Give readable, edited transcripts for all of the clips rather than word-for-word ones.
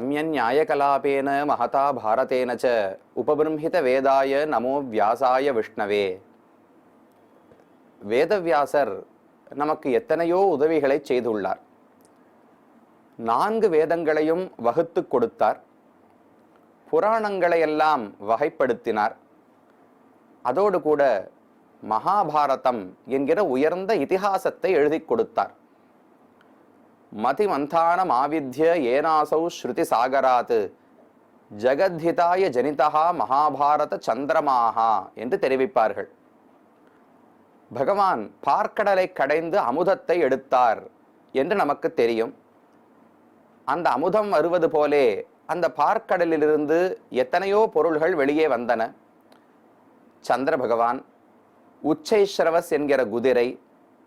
ரம்யநியாயகலாபேன மகதா பாரதேன ச உபபிரம்ஹித வேதாய நமோ வியாசாய விஷ்ணவே. வேதவியாசர் நமக்கு எத்தனையோ உதவிகளை செய்துள்ளார். 4 வேதங்களையும் வகுத்து கொடுத்தார். புராணங்களையெல்லாம் வகைப்படுத்தினார். அதோடு கூட மகாபாரதம் என்கிற உயர்ந்த இதிகாசத்தை எழுதி கொடுத்தார். மதிமந்தானம் ஆவித்ய ஏனாசௌ ஸ்ருதி சாகராத் ஜகத்ஹிதாய ஜனிதா மகாபாரத சந்திரமாகா என்று தெரிவிப்பார்கள். பகவான் பார்க்கடலை கடைந்து அமுதத்தை எடுத்தார் என்று நமக்கு தெரியும். அந்த அமுதம் வருவது போலே அந்த பார்க்கடலிலிருந்து எத்தனையோ பொருள்கள் வெளியே வந்தன. சந்திர பகவான், உச்சைஸ்ரவஸ் என்கிற குதிரை,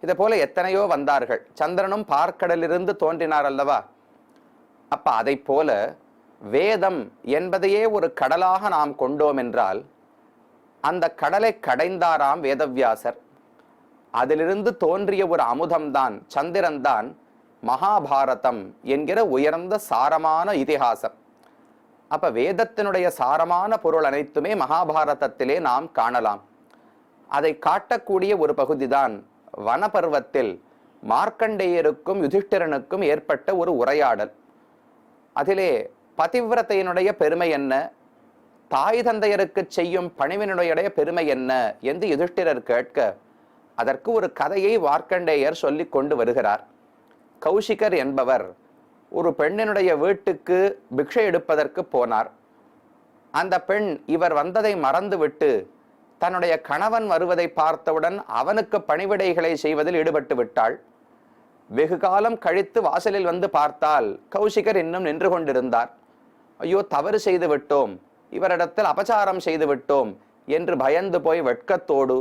இதை போல எத்தனையோ வந்தார்கள். சந்திரனும் பார்க்கடலிலிருந்து தோன்றினார் அல்லவா? அப்ப அதை போல வேதம் என்பதையே ஒரு கடலாக நாம் கொண்டோம் என்றால் அந்த கடலை கடைந்தாராம் வேதவியாசர். அதிலிருந்து தோன்றிய ஒரு அமுதம்தான், சந்திரன்தான் மகாபாரதம் என்கிற உயர்ந்த சாரமான இதிகாசம். அப்ப வேதத்தினுடைய சாரமான பொருள் அனைத்துமே மகாபாரதத்திலே நாம் காணலாம். அதை காட்டக்கூடிய ஒரு பகுதிதான் வனபர்வத்தில் மார்க்கண்டேயருக்கும் யுதிஷ்டிரனுக்கும் ஏற்பட்ட ஒரு உரையாடல். அதிலே பதிவிரதையினுடைய பெருமை என்ன, தாய் தந்தையருக்கு செய்யும் பணிவினுடைய பெருமை என்ன என்று யுதிஷ்டிரர் கேட்க, அதற்கு ஒரு கதையை மார்க்கண்டேயர் சொல்லி கொண்டு வருகிறார். கௌஷிகர் என்பவர் ஒரு பெண்ணினுடைய வீட்டுக்கு பிக்ஷை எடுப்பதற்கு போனார். அந்த பெண் இவர் வந்ததை மறந்துவிட்டு தன்னுடைய கணவன் வருவதை பார்த்தவுடன் அவனுக்கு பணிவிடைகளை செய்வதில் ஈடுபட்டு விட்டாள். வெகு காலம் கழித்து வாசலில் வந்து பார்த்தால் கௌஷிகர் இன்னும் நின்று கொண்டிருந்தார். ஐயோ, தவறு செய்து விட்டோம், இவரிடத்தில் அபச்சாரம் செய்து விட்டோம் என்று பயந்து போய் வெட்கத்தோடு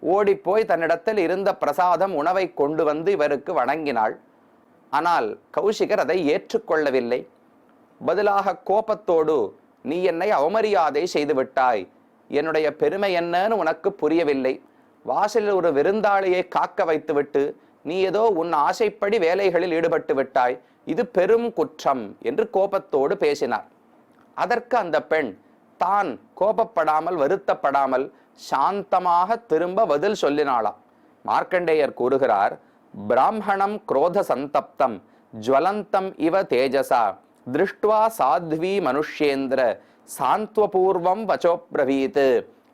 ஓடிப்போய் தன்னிடத்தில் இருந்த பிரசாதம் உணவை கொண்டு வந்து இவருக்கு வணங்கினாள். ஆனால் கௌஷிகர் அதை ஏற்றுக்கொள்ளவில்லை. பதிலாக கோபத்தோடு, நீ என்னை அவமரியாதை செய்து விட்டாய், என்னுடைய பெருமை என்னன்னு உனக்கு புரியவில்லை, வாசலில் ஒரு விருந்தாளியை காக்க வைத்துவிட்டு நீ ஏதோ உன் ஆசைப்படி வேலைகளில் ஈடுபட்டு விட்டாய், இது பெரும் குற்றம் என்று கோபத்தோடு பேசினார். அதற்கு அந்த பெண் தான் கோபப்படாமல் வருத்தப்படாமல் சாந்தமாக திரும்ப பதில் சொல்லினாளாம். மார்க்கண்டேயர் கூறுகிறார், பிராமணம் குரோத சந்தப்தம் ஜ்வலந்தம் இவ தேஜசா திருஷ்டுவா சாத்வி மனுஷ்யேந்திர சாந்த்வபூர்வம் வச்சோப்ரவீத்.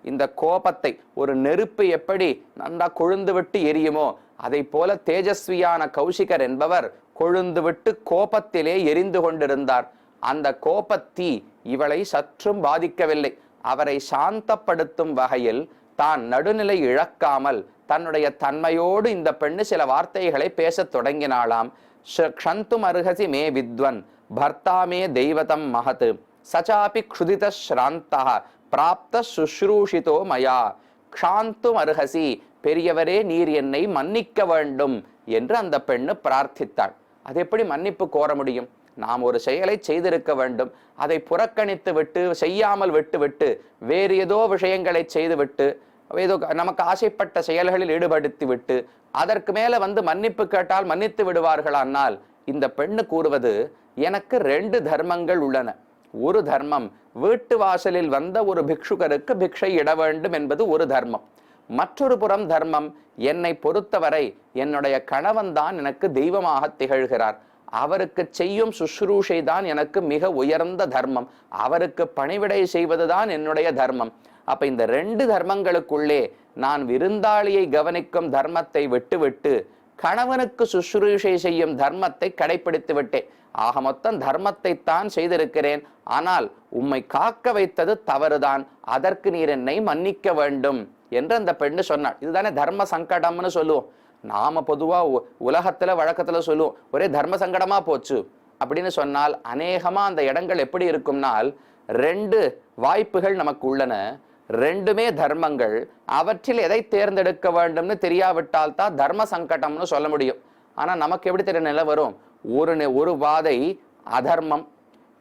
இந்த கோபத்தை, ஒரு நெருப்பு எப்படி நன்றா கொழுந்து விட்டு எரியுமோ அதை போல தேஜஸ்வியான கௌஷிகர் என்பவர் கொழுந்து விட்டு கோபத்திலே எரிந்து கொண்டிருந்தார். அந்த கோபத்தீ இவளை சற்றும் பாதிக்கவில்லை. அவரை சாந்தப்படுத்தும் வகையில் தான் நடுநிலை இழக்காமல் தன்னுடைய தன்மையோடு இந்த பெண்ணு சில வார்த்தைகளை பேசத் தொடங்கினாளாம். க்ஷந்தும் அர்ஹசி மே வித்வன் பர்த்தாமே தெய்வதம் மகத் சச்சாபி க்ஷுதித ஸ்ராந்தா பிராப்த சுஷ்ரூஷிதோ மயா க்ஷாந்தும் அர்ஹசி, பெரியவரே நீர் என்னை மன்னிக்க வேண்டும் என்று அந்த பெண்ணு பிரார்த்தித்தாள். அது எப்படி மன்னிப்பு கோர முடியும்? நாம் ஒரு செயலை செய்திருக்க வேண்டும், அதை புறக்கணித்து விட்டு செய்யாமல் விட்டு வேறு ஏதோ விஷயங்களை செய்துவிட்டு ஏதோ நமக்கு ஆசைப்பட்ட செயல்களில் ஈடுபடுத்தி விட்டு அதற்கு மேல வந்து மன்னிப்பு கேட்டால் மன்னித்து விடுவார்களானால், இந்த பெண்ணு கூறுவது, எனக்கு 2 தர்மங்கள் உள்ளன. ஒரு தர்மம், வீட்டு வாசலில் வந்த ஒரு பிக்ஷுகருக்கு பிக்ஷை இட வேண்டும் என்பது ஒரு தர்மம். மற்றொரு புறம் தர்மம், என்னை பொறுத்தவரை என்னுடைய கணவன் தான் எனக்கு தெய்வமாக திகழ்கிறார், அவருக்கு செய்யும் சுஷ்ரூஷை தான் எனக்கு மிக உயர்ந்த தர்மம், அவருக்கு பணிவிடை செய்வதுதான் என்னுடைய தர்மம். அப்ப இந்த 2 தர்மங்களுக்குள்ளே நான் விருந்தாளியை கவனிக்கும் தர்மத்தை விட்டுவிட்டு கணவனுக்கு சுஷ்ரூஷை செய்யும் தர்மத்தை கடைபிடித்து விட்டேன். ஆக மொத்தம் தர்மத்தை தான் செய்திருக்கிறேன், ஆனால் உம்மை காக்க வைத்தது தவறுதான், அதற்கு நீர் என்னை மன்னிக்க வேண்டும் என்று அந்த பெண்ணு சொன்னாள். இதுதானே தர்ம சங்கடம்னு சொல்லுவோம். நாம பொதுவா உலகத்துல வழக்கத்துல சொல்லுவோம், ஒரே தர்ம சங்கடமா போச்சு அப்படின்னு சொன்னால் அநேகமா அந்த இடங்கள் எப்படி இருக்கும்னால், 2 வாய்ப்புகள் நமக்கு உள்ளன, 2மே தர்மங்கள், அவற்றில் எதை தேர்ந்தெடுக்க வேண்டும்னு தெரியாவிட்டால் தான் தர்ம சங்கடம்னு சொல்ல முடியும். ஆனா நமக்கு எப்படி தெரிய நிலை வரும், ஒரு பாதை அதர்மம்,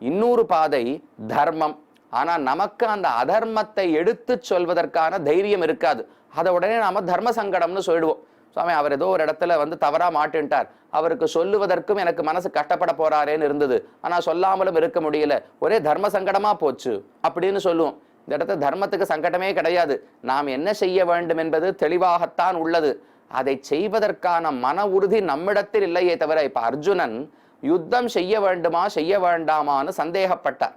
இன்னொரு பாதை தர்மம். ஆனா நமக்கு அந்த அதர்மத்தை எடுத்து சொல்வதற்கான தைரியம் இருக்காது. அதை உடனே நாம தர்ம சங்கடம்னு சொல்லிடுவோம். சுவாமி அவர் ஏதோ ஒரு இடத்துல வந்து தவறா மாட்டுன்ட்டார், அவருக்கு சொல்லுவதற்கும் எனக்கு மனசு கஷ்டப்பட போறாரேன்னு இருந்தது, ஆனா சொல்லாமலும் இருக்க முடியல, ஒரே தர்ம சங்கடமா போச்சு அப்படின்னு சொல்லுவோம். இந்த இடத்துல தர்மத்துக்கு சங்கடமே கிடையாது. நாம் என்ன செய்ய வேண்டும் என்பது தெளிவாகத்தான் உள்ளது. அதை செய்வதற்கான மன உறுதி நம்மிடத்தில் இல்லையே தவிர, இப்ப அர்ஜுனன் யுத்தம் செய்ய வேண்டுமா செய்ய வேண்டாமான்னு சந்தேகப்பட்டார்.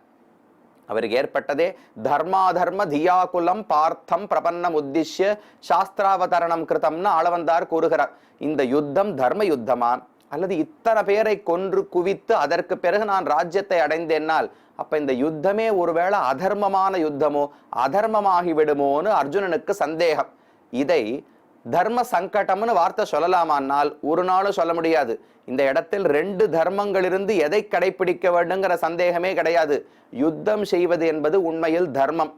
அவருக்கு ஏற்பட்டதே தர்மாதர்ம தியாகுலம் பார்த்தம் பிரபன்னம் உத்திஷ்ய சாஸ்திராவதரணம் கிருதம்னு ஆளவந்தார் கூறுகிறார். இந்த யுத்தம் தர்ம யுத்தமா, அல்லது இத்தனை பேரை கொன்று குவித்து அதற்கு பிறகு நான் ராஜ்யத்தை அடைந்தேன்னால் அப்ப இந்த யுத்தமே ஒருவேளை அதர்மமான யுத்தமோ அதர்மமாகி விடுமோன்னு அர்ஜுனனுக்கு சந்தேகம். இதை தர்ம சங்கடம்னு வார்த்தை சொல்லலாமான்னால் ஒரு நாளும் சொல்ல முடியாது. இந்த இடத்தில் ரெண்டு தர்மங்கள் இருந்து எதை கடைபிடிக்க வேண்டுங்கிற சந்தேகமே கிடையாது. யுத்தம் செய்வது என்பது உண்மையில் தர்மம்,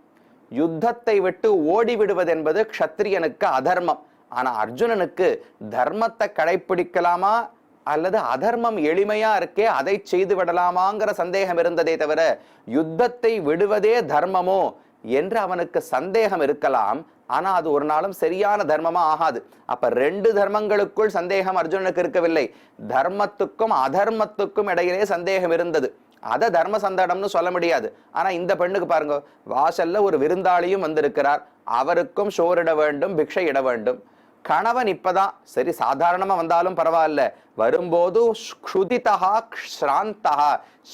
யுத்தத்தை விட்டு ஓடிவிடுவது என்பது க்ஷத்திரியனுக்கு அதர்மம். ஆனா அர்ஜுனனுக்கு தர்மத்தை கடைபிடிக்கலாமா அல்லது அதர்மம் எளிமையா இருக்கே அதை செய்து விடலாமாங்கிற சந்தேகம் இருந்ததே தவிர யுத்தத்தை விடுவதே தர்மமோ என்று அவனுக்கு சந்தேகம் இருக்கலாம். ஆனா அது ஒரு நாளும் சரியான தர்மமா ஆகாது. அப்ப ரெண்டு தர்மங்களுக்குள் சந்தேகம் அர்ஜுனனுக்கு இருக்கவில்லை, தர்மத்துக்கும் அதர்மத்துக்கும் இடையிலே சந்தேகம் இருந்தது. அத தர்ம சந்தடம்னு சொல்ல முடியாது. ஆனா இந்த பெண்ணுக்கு பாருங்க, வாசல்ல ஒரு விருந்தாளியும் வந்திருக்கிறார், அவருக்கும் சோறிட வேண்டும், பிக்ஷை இட வேண்டும். கணவன் இப்பதான் சரி சாதாரணமா வந்தாலும் பரவாயில்ல, வரும்போது க்ஷுதிதா ஸ்ராந்தா,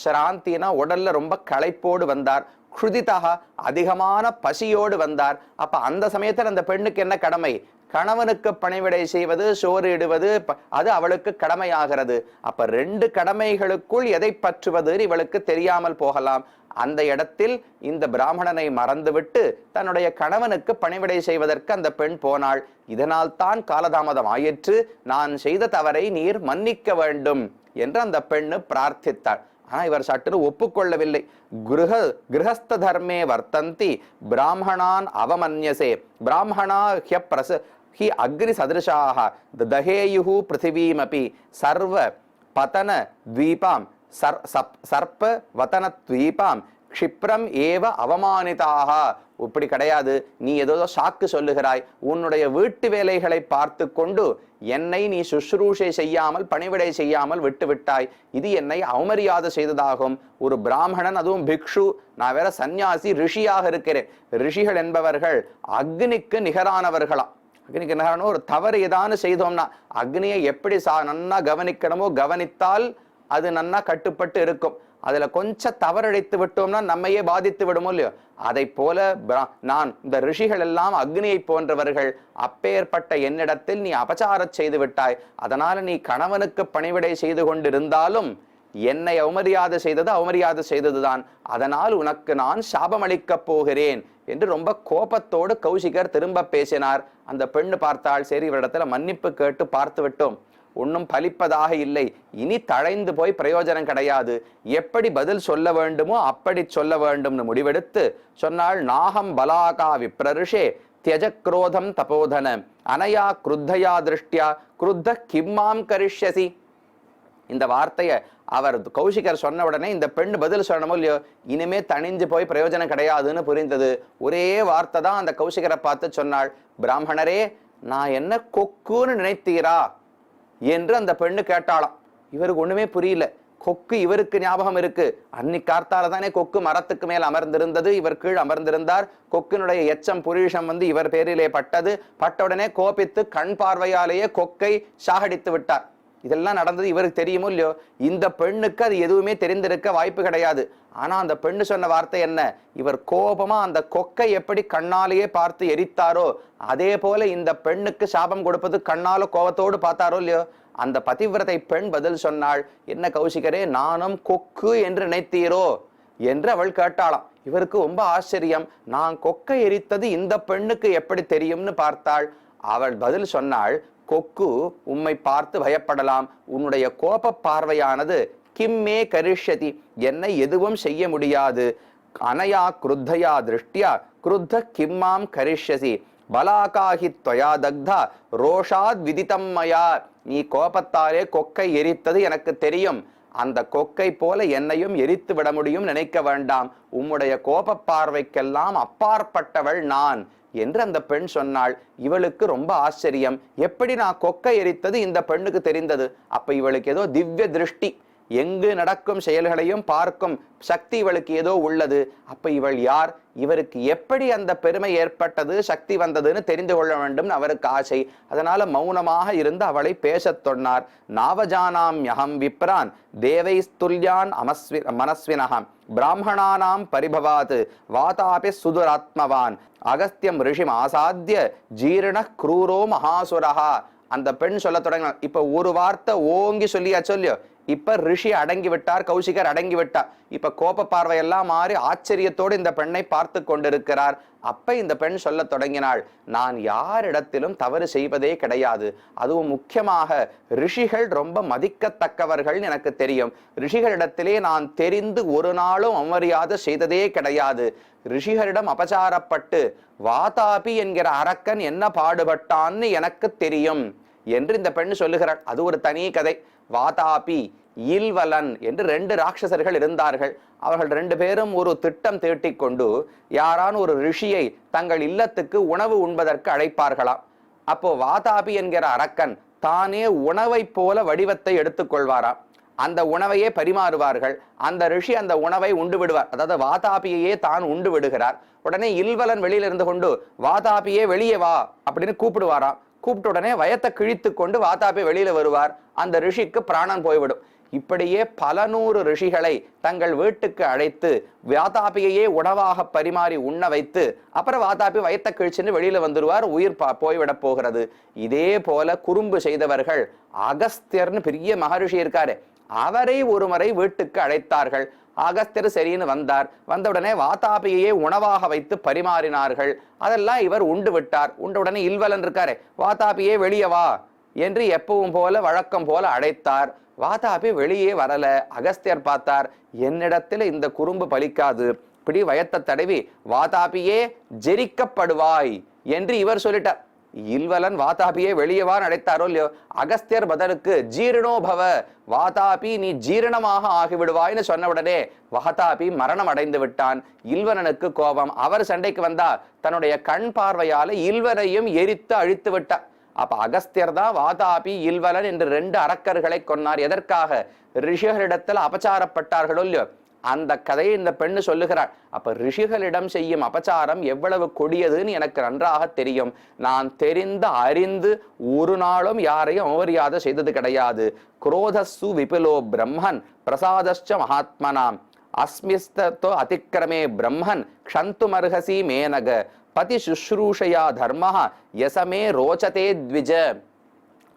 ஸ்ராந்தினா உடல்ல ரொம்ப களைப்போடு வந்தார், க்ஷுதிதா அதிகமான பசியோடு வந்தார். அப்ப அந்த சமயத்தில் அந்த பெண்ணுக்கு என்ன கடமை? கணவனுக்கு பணிவிடை செய்வது, சோறு இடுவது, அது அவளுக்கு கடமையாகிறது. அப்ப ரெண்டு கடமைகளுக்குள் எதை பற்றுவது இவளுக்கு தெரியாமல் போகலாம். அந்த இடத்தில் இந்த பிராமணனை மறந்துவிட்டு தன்னுடைய கணவனுக்கு பணிவிடை செய்வதற்கு அந்த பெண் போனாள். இதனால் தான் காலதாமதம் ஆயிற்று, நான் செய்த தவறை நீர் மன்னிக்க வேண்டும் என்று அந்த பெண்ணு பிரார்த்தித்தாள். ஆனா இவர் சற்று ஒப்புக்கொள்ளவில்லை. கிரகஸ்த தர்மே வர்த்தந்தி பிராமணான் அவமன்யசே பிராமணா ஹி அக்னி சதிருஷாக தஹேயுஹு பிருத்திவீமபி சர்வ பதன த்வீபாம் சர்ப்ப வதன த்வீபாம் க்ஷிப்ரம் ஏவ அவமானிதாக. இப்படி கிடையாது, நீ ஏதோ சாக்கு சொல்லுகிறாய், உன்னுடைய வீட்டு வேலைகளை பார்த்து கொண்டு என்னை நீ சுஷ்ரூஷை செய்யாமல் பணிவிடை செய்யாமல் விட்டு விட்டாய், இது என்னை அவமரியாதை செய்ததாகும். ஒரு பிராமணன், அதுவும் பிக்ஷு, நான் வேற சன்னியாசி, ரிஷியாக இருக்கிறேன். ரிஷிகள் என்பவர்கள் அக்னிக்கு நிகரானவர்களாம். அக்னிக்கு நிகரான ஒரு தவறு ஏதானு செய்தோம்னா அக்னியை எப்படி நன்னா கவனிக்கணுமோ கவனித்தால் அது நன்னா கட்டுப்பட்டு இருக்கும். அதுல கொஞ்சம் தவறழைத்து விட்டோம்னா நம்மையே பாதித்து விடுமோ இல்லையோ, அதை போல நான் இந்த ரிஷிகள் எல்லாம் அக்னியை போன்றவர்கள், அப்பேற்பட்ட என்னிடத்தில் நீ அபச்சாரம் செய்து விட்டாய், அதனால நீ கணவனுக்கு பணிவிடை செய்து கொண்டிருந்தாலும் என்னை அவமரியாதை செய்தது அவமரியாதை செய்ததுதான், அதனால் உனக்கு நான் சாபம் அளிக்கப் போகிறேன் என்று ரொம்ப கோபத்தோடு கௌசிகர் திரும்ப பேசினார். அந்த பெண்ணு பார்த்தாள், சரி இவரிடத்துல மன்னிப்பு கேட்டு பார்த்து விட்டோம், ஒன்னும் பலிப்பதாக இல்லை, இனி தழைந்து போய் பிரயோஜனம் கிடையாது, எப்படி பதில் சொல்ல வேண்டுமோ அப்படி சொல்ல வேண்டும்னு முடிவெடுத்து சொன்னாள். நாகம் பலாகா விப்ரருஷே தியஜக்ரோதம் தபோதன அனயா கிருத்தயா திருஷ்டியா கிருத்த கிம்மாம் கரிஷ்யசி. இந்த வார்த்தையை அவர் கௌசிகர் சொன்ன உடனே இந்த பெண் பதில் சொல்லணுமோ இல்லையோ, இனிமே தணிஞ்சு போய் பிரயோஜனம் கிடையாதுன்னு புரிந்தது. ஒரே வார்த்தை தான் அந்த கௌசிகரை பார்த்து சொன்னாள், பிராமணரே நான் என்ன கொக்குன்னு நினைத்தீரா என்று அந்த பெண்ணு கேட்டாளாம். இவருக்கு ஒண்ணுமே புரியல. கொக்கு இவருக்கு ஞாபகம் இருக்கு, அன்னைக்கு கார்த்தால தானே கொக்கு மரத்துக்கு மேல் அமர்ந்திருந்தது, இவர் கீழ் அமர்ந்திருந்தார், கொக்கினுடைய எச்சம் புரீஷம் வந்து இவர் பேரிலே பட்டது, பட்ட உடனே கோபித்து கண் பார்வையாலேயே கொக்கை சாகடித்து விட்டார். இதெல்லாம் நடந்தது இவருக்கு தெரியுமோ இல்லையோ, இந்த பெண்ணுக்கு அது எதுவுமே தெரிந்திருக்க வாய்ப்பு கிடையாது. ஆனா அந்த பெண்ணு சொன்ன வார்த்தை என்ன? இவர் கோபமா அந்த கொக்கை எப்படி கண்ணாலேயே பார்த்து எரித்தாரோ அதே போல இந்த பெண்ணுக்கு சாபம் கொடுப்பது கண்ணால கோபத்தோடு பார்த்தாரோ இல்லையோ. அந்த பதிவிரதை பெண் பதில் சொன்னாள், என்ன கௌசிகரே நானும் கொக்கு என்று நினைத்தீரோ என்று அவள் கேட்டாளாம். இவருக்கு ரொம்ப ஆச்சரியம், நான் கொக்கை எரித்தது இந்த பெண்ணுக்கு எப்படி தெரியும்னு பார்த்தாள். அவள் பதில் சொன்னாள், கொக்கு உம்மை பார்த்து பயப்படலாம், உன்னுடைய கோப பார்வையானது கிம்மே கரிஷ்யதி, என்னை எதுவும் செய்ய முடியாது, அனயா கிருத்தயா திருஷ்டியா கிருத்த கிம்மாம் கரிஷ்யசி பலாகாஹி त्वया தக்தா ரோஷாத் விதிதம் மயா. நீ கோபத்தாலே கொக்கை எரித்தது எனக்கு தெரியும், அந்த கொக்கை போல என்னையும் எரித்து விட முடியும் நினைக்க வேண்டாம், உம்முடைய கோப பார்வைக்கெல்லாம் அப்பாற்பட்டவள் நான் என்று அந்த பெண் சொன்னாள். இவளுக்கு ரொம்ப ஆச்சரியம். எப்படி நான் கொக்கை எரித்தது இந்த பெண்ணுக்கு தெரிந்தது? அப்ப இவளுக்கு ஏதோ திவ்ய திருஷ்டி, எங்கு நடக்கும் செயல்களையும் பார்க்கும் சக்தி இவளுக்கு ஏதோ உள்ளது. அப்ப இவள் யார்? இவருக்கு எப்படி அந்த பெருமை ஏற்பட்டது, சக்தி வந்ததுன்னு தெரிந்து கொள்ள வேண்டும் அவருக்கு ஆசை. அதனால மௌனமாக இருந்து அவளை பேசத் சொன்னார். நாவஜானாம் யகம் விப்ரான் தேவைஸ்துல்யான் மனஸ்வினகம் பிராமணானாம் பரிபவாத் வாதாபி சுதுராத்மவான் அகஸ்தியம் ரிஷிம் ஆசாத்திய ஜீரண க்ரூரோ மகாசுரஹா. அந்த பெண் சொல்ல தொடங்கினார். இப்ப ஒரு வார்த்தை ஓங்கி சொல்லியா சொல்லியோ, இப்ப ரிஷி அடங்கி விட்டார், கௌசிகர் அடங்கி விட்டார். இப்ப கோப பார்வையெல்லாம் மாறி ஆச்சரியத்தோடு இந்த பெண்ணை பார்த்து கொண்டிருக்கிறார். அப்ப இந்த பெண் சொல்ல தொடங்கினாள், நான் யாரிடத்திலும் தவறு செய்வதே கிடையாது. அதுவும் முக்கியமாக ரிஷிகள் ரொம்ப மதிக்கத்தக்கவர்கள் எனக்கு தெரியும். ரிஷிகளிடத்திலே நான் தெரிந்து ஒரு நாளும் அவமரியாதை செய்ததே கிடையாது. ரிஷிகளிடம் அபச்சாரப்பட்டு வாதாபி என்கிற அரக்கன் என்ன பாடுபட்டான்னு எனக்கு தெரியும் என்று இந்த பெண் சொல்லுகிறாள். அது ஒரு தனி கதை. வாதாபி இல்வலன் என்று 2 ராட்சசர்கள் இருந்தார்கள். அவர்கள் 2 பேரும் ஒரு திட்டம் தீட்டிக் கொண்டு யாரான ஒரு ரிஷியை தங்கள் இல்லத்துக்கு உணவு உண்பதற்கு அழைப்பார்களாம். அப்போ வாதாபி என்கிற அரக்கன் தானே உணவை போல வடிவத்தை எடுத்துக்கொள்வாராம். அந்த உணவையே பரிமாறுவார்கள். அந்த ரிஷி அந்த உணவை உண்டு விடுவார். அதாவது வாதாபியையே தான் உண்டு விடுகிறார். உடனே இல்வலன் வெளியில இருந்து கொண்டு வாதாபியே வெளியே வா அப்படின்னு கூப்பிடுவாராம். கூப்பிட்ட உடனே வயத்தை கிழித்து கொண்டு வாதாபி வெளியில வருவார். அந்த ரிஷிக்கு பிராணன் போய்விடும். இப்படியே பல 100 ரிஷிகளை தங்கள் வீட்டுக்கு அழைத்து வாதாபியையே உணவாக பரிமாறி உண்ண வைத்து அப்புறம் வாதாபி வயத்தை கிழிச்சுன்னு வெளியில வந்துருவார். உயிர் போய்விட போகிறது. இதே போல குறும்பு செய்தவர்கள் அகஸ்தியர்னு பெரிய மகரிஷி இருக்காரு, அவரை ஒரு முறை வீட்டுக்கு அழைத்தார்கள். அகஸ்தியர் சரின்னு வந்தார். வந்தவுடனே வாதாபியையே உணவாக வைத்து பரிமாறினார்கள். அதெல்லாம் இவர் உண்டு விட்டார். உண்டவுடனே இல்வலன் இருக்காரு, வாதாபியே வெளியே வா என்று எப்பவும் போல வழக்கம் போல அழைத்தார். வாதாபி வெளியே வரல. அகஸ்தியர் பார்த்தார், என்னிடத்துல இந்த குறும்பு பலிக்காது. இப்படி வயத்தை தடவி வாதாபியே ஜெரிக்கப்படுவாய் என்று இவர் சொல்லிட்டார். இல்வலன் வாதாபியே வெளியவான் அழைத்தாரோ இல்லையோ, அகஸ்தியர் பதிலுக்கு ஜீரணோபவ வாதாபி நீ ஜீரணமாக ஆகிவிடுவாய்னு சொன்ன உடனே வாதாபி மரணம் அடைந்து விட்டான். இல்வலனுக்கு கோபம். அவர் சண்டைக்கு வந்தா தன்னுடைய கண் பார்வையால இல்வனையும் எரித்து அழித்து விட்டார். அப்ப அகஸ்தியர் தான் வாதாபி இல்வலன் என்று 2 அரக்கர்களை கொன்னார். எதற்காக? ரிஷிகளிடத்தில் அபச்சாரப்பட்டார்களோ இல்லையோ, அந்த கதையை இந்த பெண்ணு சொல்லுகிறாள். அப்ப ரிஷிகளிடம் செய்யும் அபச்சாரம் எவ்வளவு கொடியதுன்னு எனக்கு நன்றாக தெரியும். நான் தெரிந்து அறிந்து ஒரு நாளும் யாரையும் அவமரியாதை செய்தது கிடையாது. குரோதஸ்ஸு விபுலோ பிரம்மன் பிரசாதஸ்ச மகாத்மனாம் அஸ்மிஸ்தோ அதிக்கிரமே பிரம்மன் க்ஷந்துமர்ஹசி மேனக பதி சுஷ்ரூஷயா தர்மஹ யசமே ரோச்சதே த்விஜ.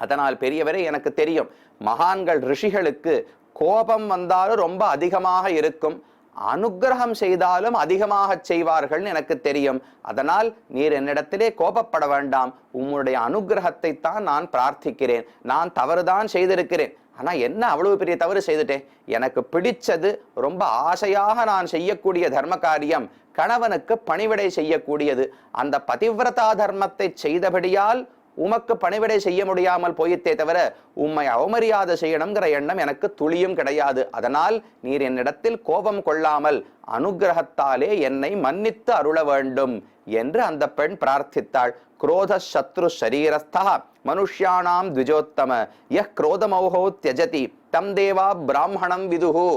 அதனால் பெரியவரே எனக்கு தெரியும், மகான்கள் ரிஷிகளுக்கு கோபம் வந்தாலும் ரொம்ப அதிகமாக இருக்கும், அனுக்கிரகம் செய்தாலும் அதிகமாக செய்வார்கள் எனக்கு தெரியும். அதனால் நீர் என்னிடத்திலே கோபப்பட வேண்டாம். உம்முடைய அனுக்கிரகத்தை தான் நான் பிரார்த்திக்கிறேன். நான் தவறுதான் செய்திருக்கிறேன். ஆனா என்ன அவ்வளவு பெரிய தவறு செய்துட்டேன்? எனக்கு பிடிச்சது, ரொம்ப ஆசையாக நான் செய்யக்கூடிய தர்ம காரியம் கணவனுக்கு பணிவிடை செய்யக்கூடியது. அந்த பதிவிரதா தர்மத்தை செய்தபடியால் உமக்கு பணிவிடை செய்ய முடியாமல் போயிட்டே தவிர உம்மை அவமரியாதை செய்யணுங்கிற எண்ணம் எனக்கு துளியும் கிடையாது. அதனால் நீர் என்னிடத்தில் கோபம் கொள்ளாமல் அனுக்கிரகத்தாலே என்னை மன்னித்து அருள வேண்டும் என்று அந்த பெண் பிரார்த்தித்தாள். குரோத சத்ரு ஷரீரஸ்தா மனுஷ்யானாம் த்விஜோத்தம யஹ் குரோதமௌஹோ த்யஜதி தம் தேவா பிராமணம் விதுஹு.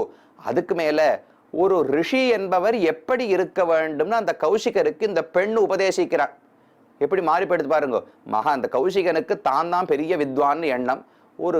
அதுக்கு மேல ஒரு ரிஷி என்பவர் எப்படி இருக்க வேண்டும்னு அந்த கௌசிகருக்கு இந்த பெண் உபதேசிக்கிறார். எப்படி மாறி போயிடுது பாருங்க. அந்த கௌசிகனுக்கு தான் பெரிய வித்வான்னு எண்ணம். ஒரு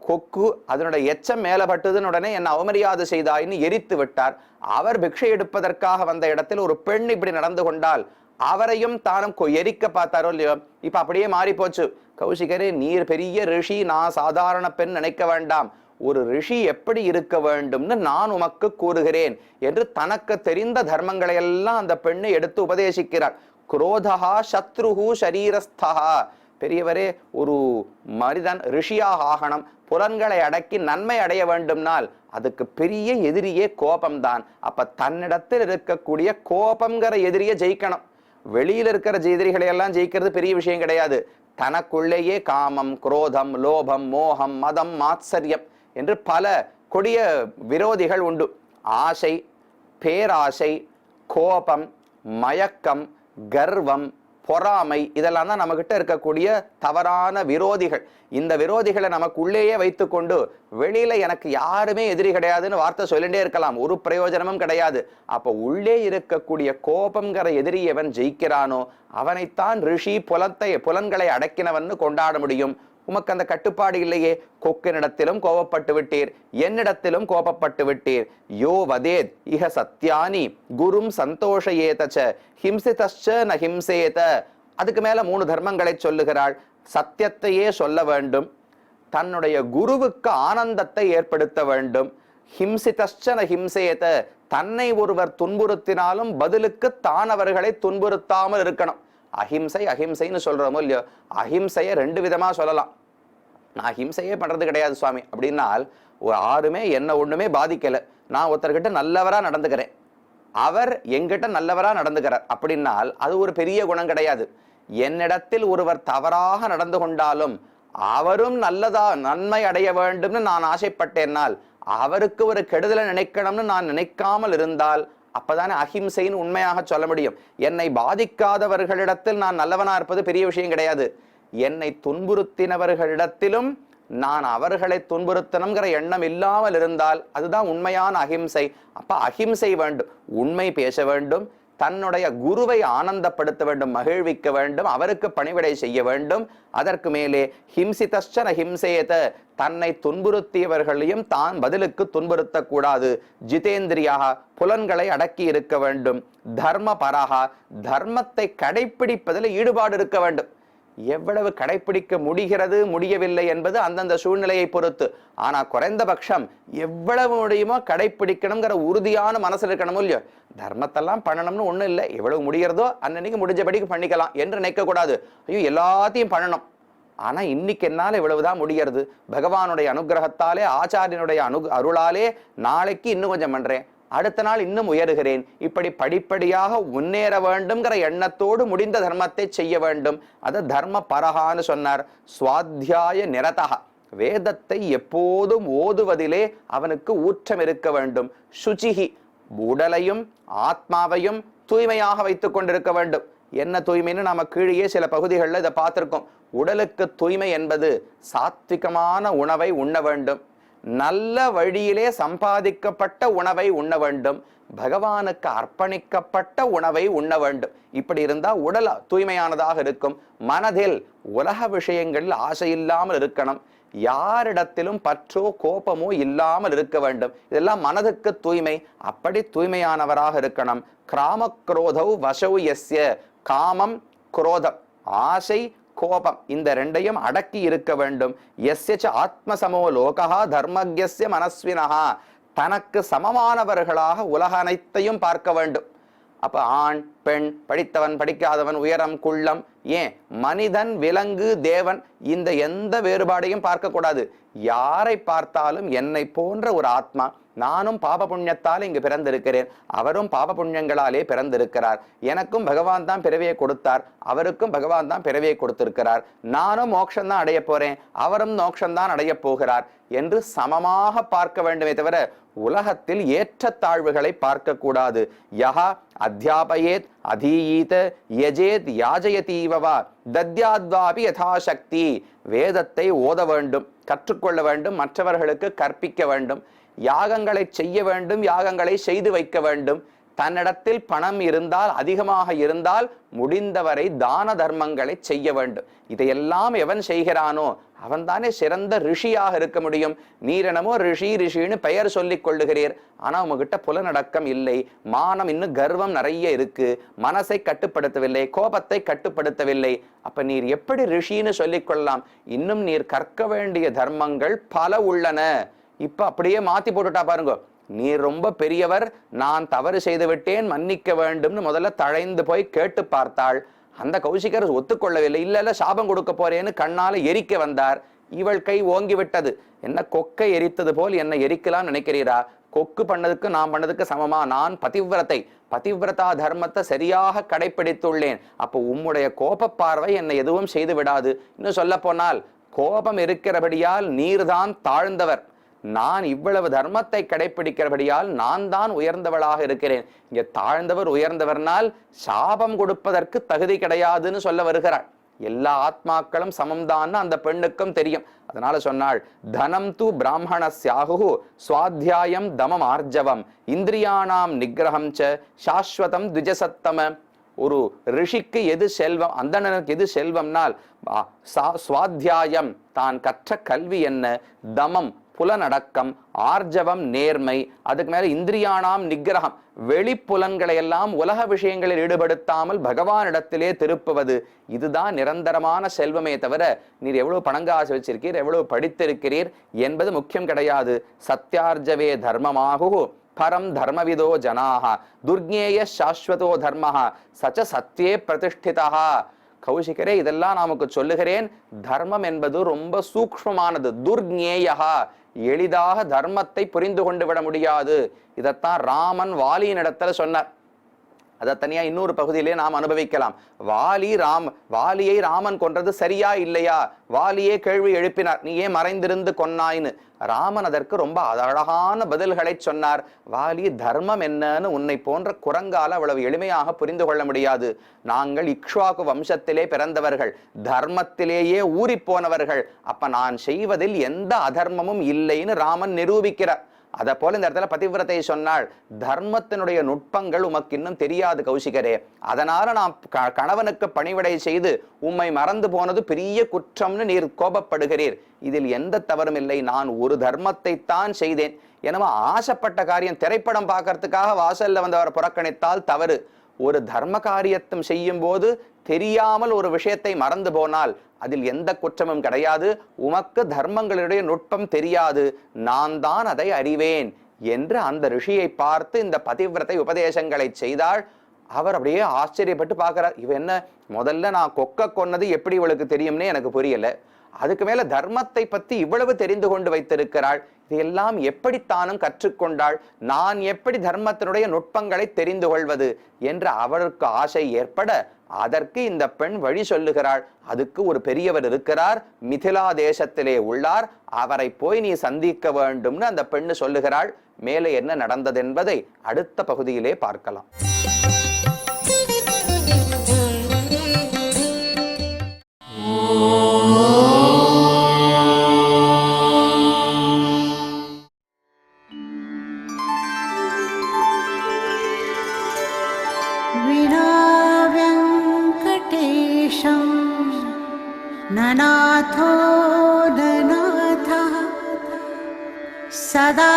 கொக்கு அதனுடைய எச்சம் மேல பட்டதுன்னு உடனே என்ன அவமரியாதை செய்தாயின்னு எரித்து விட்டார். அவர் பிக்ஷை எடுப்பதற்காக வந்த இடத்தில் ஒரு பெண் இப்படி நடந்து கொண்டால் அவரையும் தானும் எரிக்க பார்த்தாரோ இல்லையோ. இப்ப அப்படியே மாறி போச்சு. கௌசிகரே, நீர் பெரிய ரிஷி, நான் சாதாரண பெண் நினைக்க வேண்டாம். ஒரு ரிஷி எப்படி இருக்க வேண்டும்னு நான் உமக்கு கூறுகிறேன் என்று தனக்கு தெரிந்த தர்மங்களை எல்லாம் அந்த பெண்ணை எடுத்து உபதேசிக்கிறார். குரோதஹா சத்ருஹு ஷரீரஸ்தா. பெரியவரே, ஒரு மனிதன் ரிஷியாக ஆகணும், புலன்களை அடக்கி நன்மை அடைய வேண்டும்னால் அதுக்கு பெரிய எதிரியே கோபம்தான். அப்ப தன்னிடத்தில் இருக்கக்கூடிய கோபம்ங்கிற எதிரியை ஜெயிக்கணும். வெளியில இருக்கிற எதிரிகளை எல்லாம் ஜெயிக்கிறது பெரிய விஷயம் கிடையாது. தனக்குள்ளேயே காமம், குரோதம், லோபம், மோகம், மதம், மாத்சரியம் என்று பல கொடிய விரோதிகள் உண்டு. ஆசை, பேராசை, கோபம், மயக்கம், கர்வம், பொறாமை, இதெல்லாம் தான் நம்மகிட்ட இருக்கக்கூடிய தவறான விரோதிகள். இந்த விரோதிகளை நமக்கு உள்ளேயே வைத்துக்கொண்டு வெளியில எனக்கு யாருமே எதிரி கிடையாதுன்னு வார்த்தை சொல்லிட்டே இருக்கலாம், ஒரு பிரயோஜனமும் கிடையாது. அப்ப உள்ளே இருக்கக்கூடிய கோபம்ங்கிற எதிரி எவன் ஜெயிக்கிறானோ அவனைத்தான் ரிஷி புலன்களை அடக்கினவன் கொண்டாட முடியும். உமக்கு அந்த கட்டுப்பாடு இல்லையே. கொக்கினிடத்திலும் கோபப்பட்டு விட்டீர், என்னிடத்திலும் கோபப்பட்டு விட்டீர். யோ வதேத் இஹ சத்யானி குரும் சந்தோஷயேதச்ச ஹிம்சிதச்ச ந ஹிம்சேத. அதுக்கு மேல 3 தர்மங்களை சொல்லுகிறாள். சத்தியத்தையே சொல்ல வேண்டும், தன்னுடைய குருவுக்கு ஆனந்தத்தை ஏற்படுத்த வேண்டும். ஹிம்சிதச்ச ந ஹிம்சேத, தன்னை ஒருவர் துன்புறுத்தினாலும் பதிலுக்கு தான் அவர்களை துன்புறுத்தாமல் இருக்கணும். அஹிம்சை அஹிம்சைன்னு சொல்றோமோ இல்லையோ, அஹிம்சையை 2 விதமா சொல்லலாம். நான் ஹிம்சையே பண்றது கிடையாது சுவாமி அப்படின்னால், யாருமே என்ன ஒண்ணுமே பாதிக்கல, நான் ஒருத்தர்கிட்ட நல்லவரா நடந்துக்கிறேன், அவர் எங்கிட்ட நல்லவரா நடந்துக்கிறார் அப்படின்னால் அது ஒரு பெரிய குணம் கிடையாது. என்னிடத்தில் ஒருவர் தவறாக நடந்து கொண்டாலும் அவரும் நன்மை அடைய வேண்டும்னு நான் ஆசைப்பட்டேன்னால், அவருக்கு ஒரு கெடுதலை நினைக்கணும்னு நான் நினைக்காமல் இருந்தால் அப்பதானே அஹிம்சைன்னு உண்மையாக சொல்ல முடியும். என்னை பாதிக்காதவர்களிடத்தில் நான் நல்லவனா இருப்பது பெரிய விஷயம் கிடையாது. என்னை துன்புறுத்தினவர்களிடத்திலும் நான் அவர்களை துன்புறுத்தணுங்கிற எண்ணம் இல்லாமல் இருந்தால் அதுதான் உண்மையான அஹிம்சை. அப்ப அஹிம்சை வேண்டும், உண்மை பேச வேண்டும், தன்னுடைய குருவை ஆனந்தப்படுத்த வேண்டும், மகிழ்விக்க வேண்டும், அவருக்கு பணிவிடை செய்ய வேண்டும். அதற்கு மேலே ஹிம்சிதச்ச ந ஹிம்சேத, தன்னை துன்புறுத்தியவர்களையும் தான் பதிலுக்கு துன்புறுத்தக்கூடாது. ஜிதேந்திரியாக, புலன்களை அடக்கி இருக்க வேண்டும். தர்ம பரஹா, தர்மத்தை கடைப்பிடிப்பதில் ஈடுபாடு இருக்க வேண்டும். எவ்வளவு கடைப்பிடிக்க முடிகிறது முடியவில்லை என்பது அந்தந்த சூழ்நிலையை பொறுத்து. ஆனா குறைந்தபட்சம் எவ்வளவு முடியுமோ கடைப்பிடிக்கணுங்கிற உறுதியான மனசுல இருக்கணும் இல்லையோ. தர்மத்தெல்லாம் பண்ணணும்னு ஒண்ணும் இல்லை, எவ்வளவு முடிகிறதோ அன்னைக்கு முடிஞ்சபடிக்கு பண்ணிக்கலாம் என்று நினைக்க கூடாது. ஐயோ எல்லாத்தையும் பண்ணணும், ஆனா இன்னைக்கு என்னால இவ்வளவுதான் முடிகிறது, பகவானுடைய அனுகிரகத்தாலே ஆச்சாரியனுடைய அருளாலே நாளைக்கு இன்னும் கொஞ்சம் பண்றேன், அடுத்த நாள் இன்னும் உயர்கிறேன், இப்படி படிப்படியாக முன்னேற வேண்டும்ங்கிற எண்ணத்தோடு முடிந்த தர்மத்தை செய்ய வேண்டும். அது தர்ம பரகான்னு சொன்னார். சுவாத்தியாய நிரதா, வேதத்தை எப்போதும் ஓதுவதிலே அவனுக்கு ஊற்றம் இருக்க வேண்டும். சுச்சிஹி, உடலையும் ஆத்மாவையும் தூய்மையாக வைத்துக் கொண்டிருக்க வேண்டும். என்ன தூய்மைன்னு நாம கீழே சில பகுதிகளில் இதை பார்த்திருக்கோம். உடலுக்கு தூய்மை என்பது சாத்விகமான உணவை உண்ண வேண்டும், நல்ல வழியிலே சம்பாதிக்கப்பட்ட உணவை உண்ண வேண்டும், பகவானுக்கு அர்ப்பணிக்கப்பட்ட உணவை உண்ண வேண்டும். இப்படி இருந்தா உடல் தூய்மையானதாக இருக்கும். மனதில் உலக விஷயங்களில் ஆசை இல்லாமல் இருக்கணும், யாரிடத்திலும் பற்றோ கோபமோ இல்லாமல் இருக்க வேண்டும். இதெல்லாம் மனதுக்கு தூய்மை. அப்படி தூய்மையானவராக இருக்கணும். கிராமக்ரோதௌ வசௌ யஸ்ய, காமம் குரோதம், ஆசை கோபம், இந்த 2ஐயும் அடக்கி இருக்க வேண்டும். எஸ்ய ஆத்மசமோ லோகா தர்மக்யஸ்ய மனஸ்வினஹா, தனக்கு சமமானவர்களாக உலக அனைத்தையும் பார்க்க வேண்டும். அப்ப ஆண் பெண், படித்தவன் படிக்காதவன், உயரம் குள்ளம், ஏன் மனிதன் விலங்கு தேவன், இந்த எந்த வேறுபாடையும் பார்க்க கூடாது. யாரை பார்த்தாலும் என்னை போன்ற ஒரு ஆத்மா, நானும் பாப புண்ணியத்தால் இங்கு பிறந்திருக்கிறேன், அவரும் பாப புண்ணியங்களாலே பிறந்திருக்கிறார், எனக்கும் பகவான் தான் பிறவியை கொடுத்தார், அவருக்கும் பகவான் தான் பிறவியை கொடுத்திருக்கிறார், நானும் மோட்சம்தான் அடைய போறேன், அவரும் மோட்சம்தான் அடைய போகிறார் என்று சமமாக பார்க்க வேண்டுமே தவிர உலகத்தில் ஏற்றத்தாழ்வுகளை பார்க்க கூடாது. யஹா அத்தியாபயேத் அதீயீத யஜேத் யாஜயதீவவா தத்யாத்வாபி யதாசக்தி, வேதத்தை ஓத வேண்டும், கற்றுக்கொள்ள வேண்டும், மற்றவர்களுக்கு கற்பிக்க வேண்டும், யாகங்களை செய்ய வேண்டும், யாகங்களை செய்து வைக்க வேண்டும். தன்னிடத்தில் பணம் இருந்தால், அதிகமாக இருந்தால் முடிந்தவரை தான தர்மங்களை செய்ய வேண்டும். இதையெல்லாம் எவன் செய்கிறானோ அவன் தானே சிறந்த ரிஷியாக இருக்க முடியும். நீரெனமோ ரிஷி ரிஷின்னு பெயர் சொல்லிக் கொள்ளுகிறீர், ஆனா உங்ககிட்ட புலனடக்கம் இல்லை, மானம் இன்னும் கர்வம் நிறைய இருக்கு, மனசை கட்டுப்படுத்தவில்லை, கோபத்தை கட்டுப்படுத்தவில்லை. அப்ப நீர் எப்படி ரிஷின்னு சொல்லிக் கொள்ளலாம்? இன்னும் நீர் கற்க வேண்டிய தர்மங்கள் பல உள்ளன. இப்ப அப்படியே மாத்தி போட்டுட்டா பாருங்க, நீர் ரொம்ப பெரியவர், நான் தவறு செய்து விட்டேன், மன்னிக்க வேண்டும்னு முதல்ல தழைந்து போய் கேட்டு பார்த்தாள். அந்த கௌசிகர் ஒத்துக்கொள்ளவில்லை. இல்ல சாபம் கொடுக்க போறேன்னு கண்ணால எரிக்க வந்தார். இவள் கை ஓங்கி விட்டது. என்ன கொக்கை எரித்தது போல் என்ன எரிக்கலாம் நினைக்கிறீரா? கொக்கு பண்ணதுக்கு நான் பண்ணதுக்கு சமமா? நான் பதிவிரதா தர்மத்தை சரியாக கடைபிடித்துள்ளேன். அப்போ உம்முடைய கோப பார்வை என்னை எதுவும் செய்து விடாது. இன்னும் சொல்ல போனால் கோபம் இருக்கிறபடியால் நீர்தான் தாழ்ந்தவர், நான் இவ்வளவு தர்மத்தை கடைபிடிக்கிறபடியால் நான் தான் உயர்ந்தவளாக இருக்கிறேன். இங்க தாழ்ந்தவர் உயர்ந்தவர்னால் சாபம் கொடுப்பதற்கு தகுதி கிடையாதுன்னு சொல்ல வருகிறாள். எல்லா ஆத்மாக்களும் சமம்தான் அந்த பெண்ணுக்கும் தெரியும். அதனால சொன்னாள், தனம் து பிராமணஸ்யாஹு ஸ்வாத்தியாயம் தமம் ஆர்ஜவம் இந்திரியானாம் நிகிரகம் ச சாஸ்வதம் த்விஜசத்தம. ஒரு ரிஷிக்கு எது செல்வம், அந்தணனுக்கு எது செல்வம்னால் சுவாத்தியாயம் தான் கற்ற கல்வி என்ன, தமம் புலனடக்கம், ஆர்ஜவம் நேர்மை, அதுக்கு மேல இந்திரியானாம் நிகிரகம் வெளிப்புலன்களை எல்லாம் உலக விஷயங்களில் ஈடுபடுத்தாமல் பகவானிடத்திலே திருப்புவது. இதுதான் நிரந்தரமான செல்வமே தவிர நீர் எவ்வளவு பணங்காசு வச்சிருக்கீர், எவ்வளவு படித்திருக்கிறீர் என்பது முக்கியம் கிடையாது. சத்யார்ஜவே தர்மமாகு பரம் தர்மவிதோ ஜனாக துர்ஞேய சாஸ்வதோ தர்மஹ சச்ச சத்யே பிரதிஷ்டிதா. கௌஷிகரே, இதெல்லாம் நமக்கு சொல்லுகிறேன். தர்மம் என்பது ரொம்ப சூக்ஷ்மமானது. துர்ஞேயா, எளிதாக தர்மத்தை புரிந்து கொண்டு விட முடியாது. இதைத்தான் ராமன் வாலியின் இடத்துல சொன்னார். அதை தனியா இன்னொரு பகுதியிலே நாம் அனுபவிக்கலாம். வாலியை ராமன் கொன்றது சரியா இல்லையா, வாலியே கேள்வி எழுப்பினார், நீ ஏன் மறைந்திருந்து கொன்னாயின்னு. ராமன் அதற்கு ரொம்ப அழகான பதில்களை சொன்னார். வாலி, தர்மம் என்னன்னு உன்னை போன்ற குரங்கால அவ்வளவு எளிமையாக புரிந்து கொள்ள முடியாது. நாங்கள் இக்ஷ்வாகு வம்சத்திலே பிறந்தவர்கள், தர்மத்திலேயே ஊறி போனவர்கள். அப்ப நான் செய்வதில் எந்த அதர்மமும் இல்லைன்னு ராமன் நிரூபிக்கிறார். அதை போல இந்த இடத்துல பதிவிரத்தை சொன்னாள், தர்மத்தினுடைய நுட்பங்கள் உமக்கு இன்னும் தெரியாது கௌஷிகரே, அதனால நான் கணவனுக்கு பணிவிடை செய்து உம்மை மறந்து போனது பெரிய குற்றம்னு நீர் கோபப்படுகிறீர். இதில் எந்த தவறும் இல்லை, நான் ஒரு தர்மத்தை தான் செய்தேன். எனவே ஆசைப்பட்ட காரியம், திரைப்படம் பார்க்கறதுக்காக வாசல்ல வந்தவரை புறக்கணித்தால் தவறு. ஒரு தர்ம காரியத்தும் செய்யும் போது தெரியாமல் ஒரு விஷயத்தை மறந்து போனால் அதில் எந்த குற்றமும் கிடையாது. உமக்கு தர்மங்களுடைய நுட்பம் தெரியாது, நான் தான் அதை அறிவேன் என்று அந்த ரிஷியை பார்த்து இந்த பதிவிரத்தை உபதேசங்களை செய்தாள். அவர் அப்படியே ஆச்சரியப்பட்டு பார்க்கிறார். இவ என்ன, முதல்ல நான் கொன்னது எப்படி இவளுக்கு தெரியும்னே எனக்கு புரியல, அதுக்கு மேல தர்மத்தை பத்தி இவ்வளவு தெரிந்து கொண்டு வைத்திருக்கிறாள், இதையெல்லாம் எப்படித்தானும் கற்றுக்கொண்டாள், நான் எப்படி தர்மத்தினுடைய நுட்பங்களை தெரிந்து கொள்வது என்று அவருக்கு ஆசை ஏற்பட அதற்கு இந்த பெண் வழி சொல்லுகிறாள். அதுக்கு ஒரு பெரியவர் இருக்கிறார், மிதிலா தேசத்திலே உள்ளார், அவரை போய் நீ சந்திக்க வேண்டும்னு அந்த பெண்ணு சொல்லுகிறாள். மேலே என்ன நடந்தது என்பதை அடுத்த பகுதியிலே பார்க்கலாம். ननाथो ननाथः सदा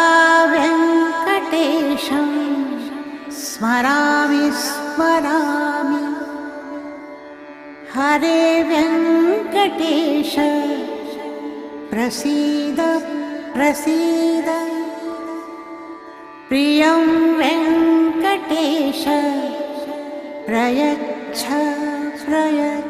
वेङ्कटेशं स्मरामि स्मरामि हरे वेङ्कटेश प्रसीद प्रसीद प्रियं वेङ्कटेश प्रयच्छ प्रयच्छ